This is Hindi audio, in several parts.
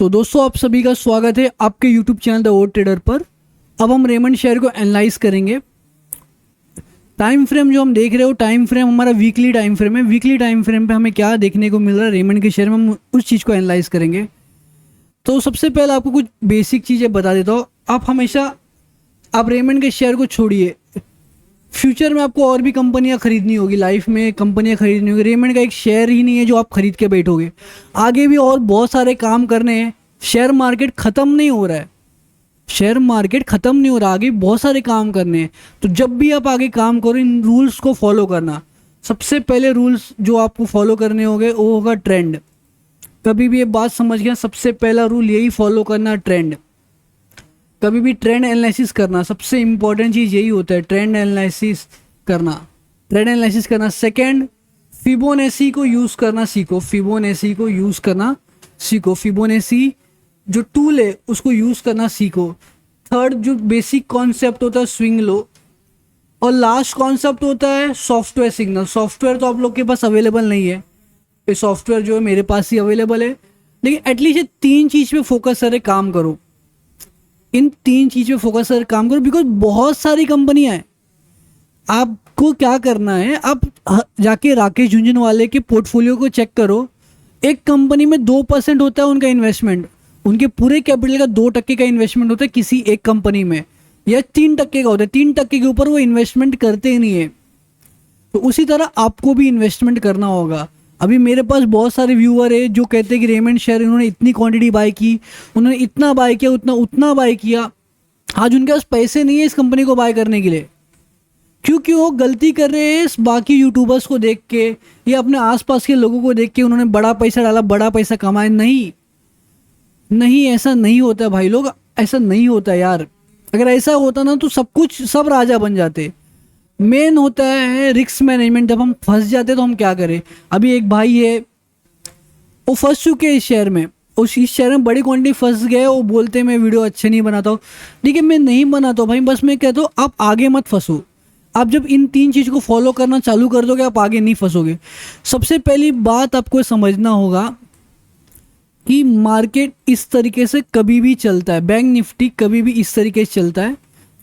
तो दोस्तों आप सभी का स्वागत है आपके YouTube channel the over trader पर। अब हम रेमंड शेयर को एनालाइज करेंगे। टाइम फ्रेम जो हम देख रहे हो, टाइम फ्रेम हमारा वीकली टाइम फ्रेम है। वीकली टाइम फ्रेम पे हमें क्या देखने को मिल रहा है रेमंड के शेयर में, हम उस चीज़ को एनालाइज करेंगे। तो सबसे पहले आपको कुछ बेसिक चीज़ें बता देता हूँ। आप रेमंड के शेयर को छोड़िए, फ्यूचर में आपको और भी कंपनियां खरीदनी होगी, लाइफ में कंपनियां खरीदनी होगी। रेमंड का एक शेयर ही नहीं है जो आप खरीद के बैठोगे, आगे भी और बहुत सारे काम करने हैं। शेयर मार्केट ख़त्म नहीं हो रहा है, शेयर मार्केट ख़त्म नहीं हो रहा, आगे बहुत सारे काम करने हैं। तो जब भी आप आगे काम करो, इन रूल्स को फॉलो करना। सबसे पहले रूल्स जो आपको फॉलो करने होंगे वो होगा ट्रेंड। कभी भी ये बात समझ गया, सबसे पहला रूल यही फॉलो करना, ट्रेंड। कभी भी ट्रेंड एनालिसिस करना, सबसे इंपॉर्टेंट चीज़ यही होता है, ट्रेंड एनालिसिस करना, ट्रेंड एनालिसिस करना। सेकंड, फिबोनेसी को यूज़ करना सीखो, फिबोनेसी को यूज़ करना सीखो, फिबोनेसी जो टूल है उसको यूज़ करना सीखो। थर्ड, जो बेसिक कॉन्सेप्ट होता है स्विंग लो। और लास्ट कॉन्सेप्ट होता है सॉफ्टवेयर सिग्नल। सॉफ्टवेयर तो आप लोग के पास अवेलेबल नहीं है, ये सॉफ्टवेयर जो है मेरे पास ही अवेलेबल है, लेकिन एटलीस्ट ये तीन चीज़ पे फोकस करे काम करो, इन तीन चीज़ पे फोकस कर काम करो। बिकॉज बहुत सारी कंपनियां हैं, आपको क्या करना है, आप जाके राकेश झुंझुनवाले के पोर्टफोलियो को चेक करो। एक कंपनी में 2% होता है उनका इन्वेस्टमेंट, उनके पूरे कैपिटल का 2% का इन्वेस्टमेंट होता है किसी एक कंपनी में, या 3% का होता है। 3% के ऊपर वो इन्वेस्टमेंट करते ही नहीं है। तो उसी तरह आपको भी इन्वेस्टमेंट करना होगा। अभी मेरे पास बहुत सारे व्यूअर है जो कहते हैं कि रेमंड शेयर इन्होंने इतनी क्वांटिटी बाय की, उन्होंने इतना बाय किया, उतना बाय किया। आज उनके पास पैसे नहीं है इस कंपनी को बाय करने के लिए, क्योंकि वो गलती कर रहे हैं बाकी यूट्यूबर्स को देख के या अपने आसपास के लोगों को देख के। उन्होंने बड़ा पैसा डाला, बड़ा पैसा कमाया। नहीं नहीं, ऐसा नहीं होता भाई लोग, ऐसा नहीं होता यार। अगर ऐसा होता ना तो सब राजा बन जाते। मेन होता है रिस्क मैनेजमेंट। जब हम फंस जाते तो हम क्या करें। अभी एक भाई है, वो फंस चुके हैं इस शेयर में, उस इस शेयर में बड़ी क्वांटिटी फंस गए। वो बोलते हैं मैं वीडियो अच्छे नहीं बनाता हूँ। ठीक है, मैं नहीं बनाता हूँ भाई, बस मैं कहता हूँ आप आगे मत फंसो। आप जब इन तीन चीज़ को फॉलो करना चालू कर दोगे, आप आगे नहीं फंसोगे। सबसे पहली बात आपको समझना होगा कि मार्केट इस तरीके से कभी भी चलता है, बैंक निफ्टी कभी भी इस तरीके से चलता है,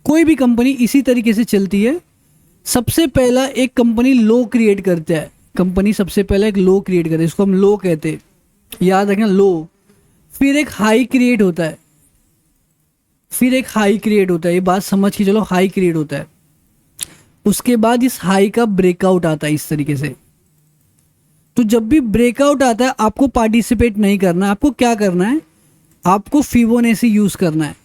कोई भी कंपनी इसी तरीके से चलती है। सबसे पहला एक कंपनी लो क्रिएट करता है, कंपनी सबसे पहला एक लो क्रिएट करता है, इसको हम लो कहते हैं, याद रखना लो। फिर एक हाई क्रिएट होता है, फिर एक हाई क्रिएट होता है, ये बात समझ के चलो, हाई क्रिएट होता है। उसके बाद इस हाई का ब्रेकआउट आता है इस तरीके से। तो जब भी ब्रेकआउट आता है आपको पार्टिसिपेट नहीं करना है, आपको क्या करना है, आपको फिबोनेसी यूज करना है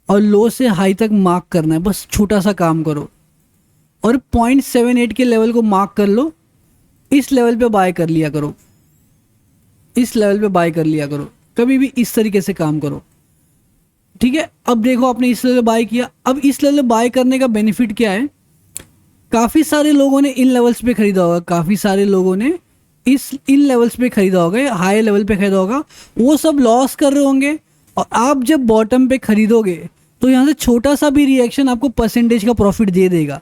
और लो से हाई तक मार्क करना है। बस छोटा सा काम करो और 0.78 के लेवल को मार्क कर लो, इस लेवल पे बाय कर लिया करो, इस लेवल पे बाय कर लिया करो, कभी भी इस तरीके से काम करो। ठीक है, अब देखो आपने इस लेवल पे बाय किया। अब इस लेवल पे बाय करने का बेनिफिट क्या है, काफ़ी सारे लोगों ने इन लेवल्स पे खरीदा होगा, काफ़ी सारे लोगों ने इन लेवल्स पे खरीदा होगा, हाई लेवल पे खरीदा होगा, वो सब लॉस कर रहे होंगे। और आप जब बॉटम पे खरीदोगे तो यहाँ से छोटा सा भी रिएक्शन आपको परसेंटेज का प्रॉफिट दे देगा,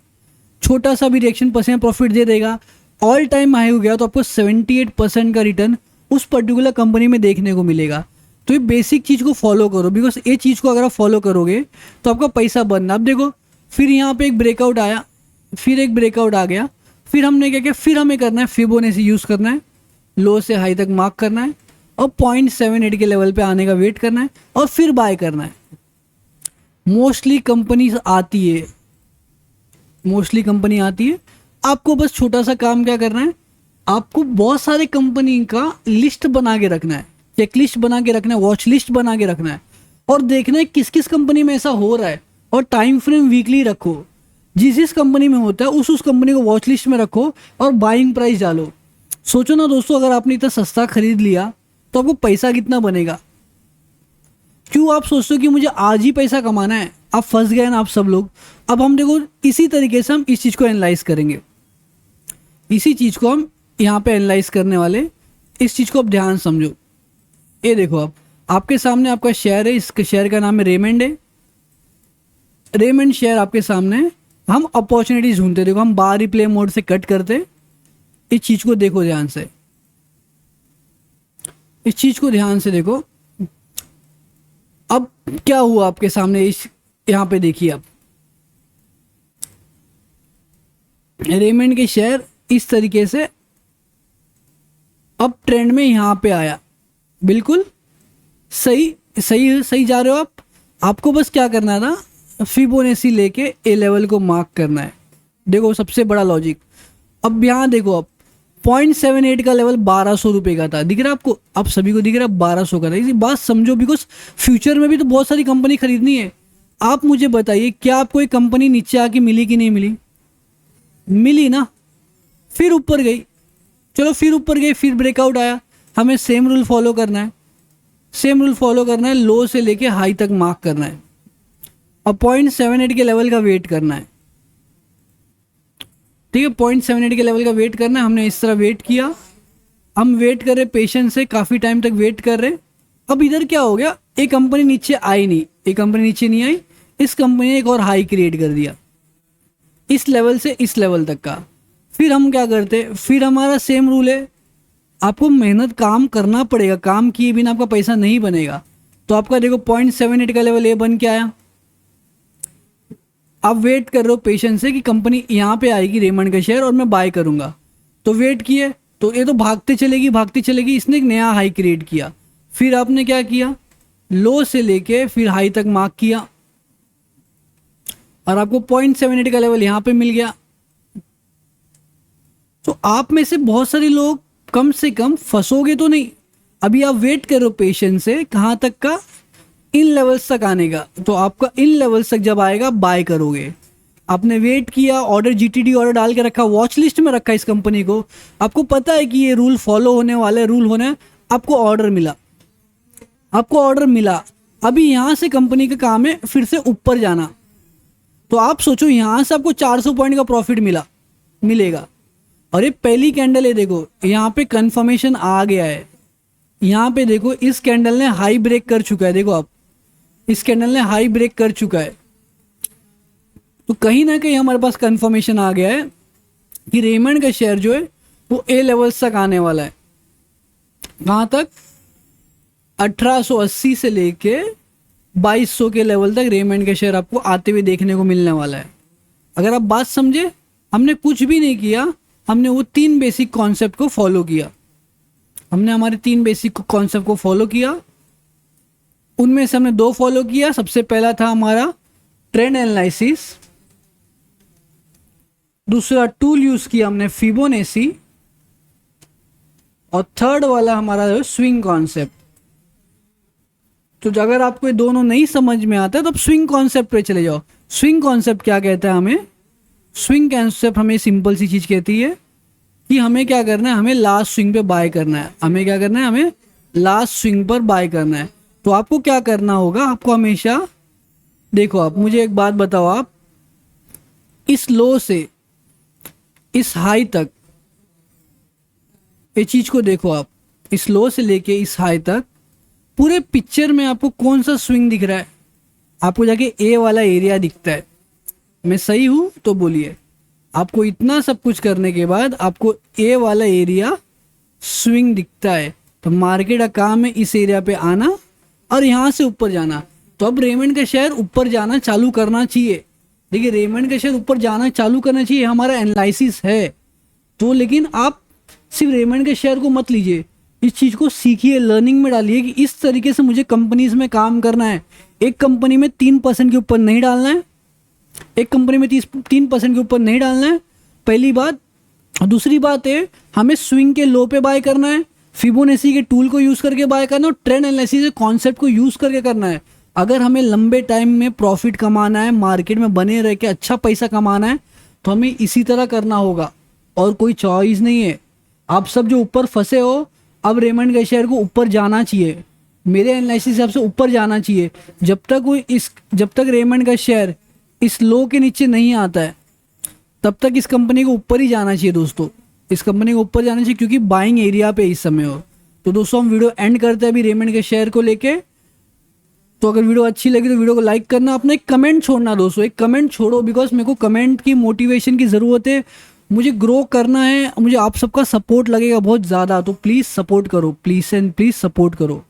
छोटा सा भी रिएक्शन परसेंट प्रॉफिट दे देगा। ऑल टाइम हाई हो गया तो आपको 78% का रिटर्न उस पर्टिकुलर कंपनी में देखने को मिलेगा। तो ये बेसिक चीज़ को फॉलो करो, बिकॉज ये चीज़ को अगर आप फॉलो करोगे तो आपका पैसा बनना। अब देखो, फिर यहाँ पे एक ब्रेकआउट आया, फिर एक ब्रेकआउट आ गया, फिर हमने क्या किया, फिर हमें करना है फिबोनेसी यूज़ करना है, लो से हाई तक मार्क करना है और 0.78 के लेवल पे आने का वेट करना है और फिर बाय करना है। मोस्टली कंपनी आती है, मोस्टली कंपनी आती है। आपको बस छोटा सा काम क्या करना है, आपको बहुत सारे कंपनी का लिस्ट बना के रखना है, चेक लिस्ट बना के रखना है, वॉच लिस्ट बना के रखना है और देखना है किस किस कंपनी में ऐसा हो रहा है। और टाइम फ्रेम वीकली रखो, जिस कंपनी में होता है उस कंपनी को वॉच लिस्ट में रखो और बाइंग प्राइस डालो। सोचो ना दोस्तों, अगर आपने इतना सस्ता खरीद लिया तो आपको पैसा कितना बनेगा। क्यों आप सोचते हो कि मुझे आज ही पैसा कमाना है, आप फंस गए ना आप सब लोग। अब हम देखो इसी तरीके से हम इस चीज़ को एनालाइज करेंगे, इसी चीज़ को हम यहाँ पे एनालाइज करने वाले। इस चीज़ को आप ध्यान समझो। ये देखो, आप आपके सामने आपका शेयर है, इसके शेयर का नाम है रेमंड है, रेमंड शेयर आपके सामने है। हम अपॉर्चुनिटीज ढूंढते, देखो हम बार रिप्ले मोड से कट करते, इस चीज को देखो ध्यान से, इस चीज को ध्यान से देखो। अब क्या हुआ आपके सामने, इस यहाँ पे देखिए आप, रेमंड के शेयर इस तरीके से अब ट्रेंड में यहाँ पे आया, बिल्कुल सही सही सही जा रहे हो आप। आपको बस क्या करना है ना, फिबोनाची लेके ए लेवल को मार्क करना है। देखो सबसे बड़ा लॉजिक, अब यहाँ देखो आप 0.78 का लेवल 1200 रुपये का था, दिख रहा है आपको, आप सभी को दिख रहा है 1200 का था। इसी बात समझो, बिकॉज फ्यूचर में भी तो बहुत सारी कंपनी खरीदनी है। आप मुझे बताइए, क्या आपको एक कंपनी नीचे आके मिली कि नहीं मिली? मिली ना, फिर ऊपर गई, चलो फिर ऊपर गई, फिर ब्रेकआउट आया। हमें सेम रूल फॉलो करना है, सेम रूल फॉलो करना है, लो से लेके हाई तक मार्क करना है और 0.78 के लेवल का वेट करना है। ठीक है, 0.78 के लेवल का वेट करना है। हमने इस तरह वेट किया, हम वेट कर रहे पेशेंस से, काफ़ी टाइम तक वेट कर रहे। अब इधर क्या हो गया, एक कंपनी नीचे आई नहीं, एक कंपनी नीचे नहीं आई, इस कंपनी ने एक और हाई क्रिएट कर दिया इस लेवल से इस लेवल तक का। फिर हम क्या करते, फिर हमारा सेम रूल है, आपको मेहनत काम करना पड़ेगा, काम किए बिना आपका पैसा नहीं बनेगा। तो आपका देखो 0.78 का लेवल ए बन के आया। आप वेट कर रहे हो पेशेंस से कि कंपनी यहाँ पे आएगी रेमंड का शेयर और मैं बाय करूँगा। तो वेट किए, तो ये तो भागते चलेगी, इसने एक नया हाई क्रिएट किया। फिर आपने क्या किया, लो से लेके फिर हाई तक मार्क किया और आपको 0.78 का लेवल यहाँ पे मिल गया। तो आप में से बहुत सारे लोग कम से कम फंसोगे तो नहीं। अभी आप वेट करो पेशेंस से, कहाँ तक का, इन लेवल्स तक आने का। तो आपका इन लेवल्स तक जब आएगा बाय करोगे। आपने वेट किया, ऑर्डर जीटीडी ऑर्डर डाल के रखा, वॉच लिस्ट में रखा इस कंपनी को, आपको पता है कि ये रूल फॉलो होने वाले, रूल होने है, आपको ऑर्डर मिला, आपको ऑर्डर मिला। अभी यहाँ से कंपनी का काम है फिर से ऊपर जाना। तो आप सोचो यहाँ से आपको 400 पॉइंट का प्रॉफिट मिलेगा। और ये पहली कैंडल है, देखो यहाँ पे कंफर्मेशन आ गया है। यहाँ पे देखो इस कैंडल ने हाई ब्रेक कर चुका है, देखो आप, इस कैंडल ने हाई ब्रेक कर चुका है। तो कहीं ना कहीं हमारे पास कंफर्मेशन आ गया है कि रेमंड का शेयर जो है वो ए लेवल्स तक आने वाला है। कहाँ तक, 1880 से लेके 2200 के लेवल तक रेमंड का शेयर आपको आते हुए देखने को मिलने वाला है। अगर आप बात समझे, हमने कुछ भी नहीं किया, हमने वो 3 बेसिक कॉन्सेप्ट को फॉलो किया। हमने हमारे 3 बेसिक कॉन्सेप्ट को फॉलो किया, उनमें से हमने 2 फॉलो किया। सबसे पहला था हमारा ट्रेंड एनालिसिस, दूसरा टूल यूज किया हमने फिबोनाची, और थर्ड वाला हमारा जो स्विंग कॉन्सेप्ट। तो अगर आपको ये दोनों नहीं समझ में आता है तो आप स्विंग कॉन्सेप्ट पे चले जाओ। स्विंग कॉन्सेप्ट क्या कहता है हमें, स्विंग कॉन्सेप्ट हमें सिंपल सी चीज कहती है कि हमें क्या करना है, हमें लास्ट स्विंग पे बाय करना है। हमें क्या करना है, हमें लास्ट स्विंग पर बाय करना है। तो आपको क्या करना होगा, आपको हमेशा देखो, आप मुझे एक बात बताओ, आप इस लो से इस हाई तक, ये चीज को देखो, आप इस लो से लेके इस हाई तक पूरे पिक्चर में आपको कौन सा स्विंग दिख रहा है? आपको जाके ए वाला एरिया दिखता है। मैं सही हूं तो बोलिए। आपको इतना सब कुछ करने के बाद आपको ए वाला एरिया स्विंग दिखता है। तो मार्केट का काम है इस एरिया पे आना और यहाँ से ऊपर जाना। तो अब रेमंड का शेयर ऊपर जाना चालू करना चाहिए। देखिए, रेमंड का शेयर ऊपर जाना चालू करना चाहिए, हमारा एनालिसिस है। तो लेकिन आप सिर्फ रेमंड के शेयर को मत लीजिए, इस चीज़ को सीखिए, लर्निंग में डालिए कि इस तरीके से मुझे कंपनीज में काम करना है। एक कंपनी में 3% के ऊपर नहीं डालना है, एक कंपनी में 3% के ऊपर नहीं डालना है, पहली बात। दूसरी बात है, हमें स्विंग के लो पे बाय करना है, फिबोनाची के टूल को यूज़ करके बाय करना है, और ट्रेंड एनालिसिस के कॉन्सेप्ट को यूज़ करके करना है। अगर हमें लंबे टाइम में प्रॉफिट कमाना है, मार्केट में बने रह के अच्छा पैसा कमाना है, तो हमें इसी तरह करना होगा, और कोई चॉइस नहीं है। आप सब जो ऊपर फंसे हो, अब रेमंड के शेयर को ऊपर जाना चाहिए, मेरे एनालिसिस हिसाब से ऊपर जाना चाहिए। जब तक रेमंड का शेयर इस लो के नीचे नहीं आता है, तब तक इस कंपनी को ऊपर ही जाना चाहिए दोस्तों। इस कंपनी को ऊपर जाना चाहिए, क्योंकि बाइंग एरिया पे इस समय हो। तो दोस्तों, हम वीडियो एंड करते हैं अभी रेमंड के शेयर को लेके। तो अगर वीडियो अच्छी लगी तो वीडियो को लाइक करना, अपना एक कमेंट छोड़ना दोस्तों, एक कमेंट छोड़ो, बिकॉज मेरे को कमेंट की मोटिवेशन की ज़रूरत है। मुझे ग्रो करना है, मुझे आप सबका सपोर्ट लगेगा बहुत ज़्यादा। तो प्लीज़ सपोर्ट करो, प्लीज़ एंड प्लीज़ सपोर्ट करो।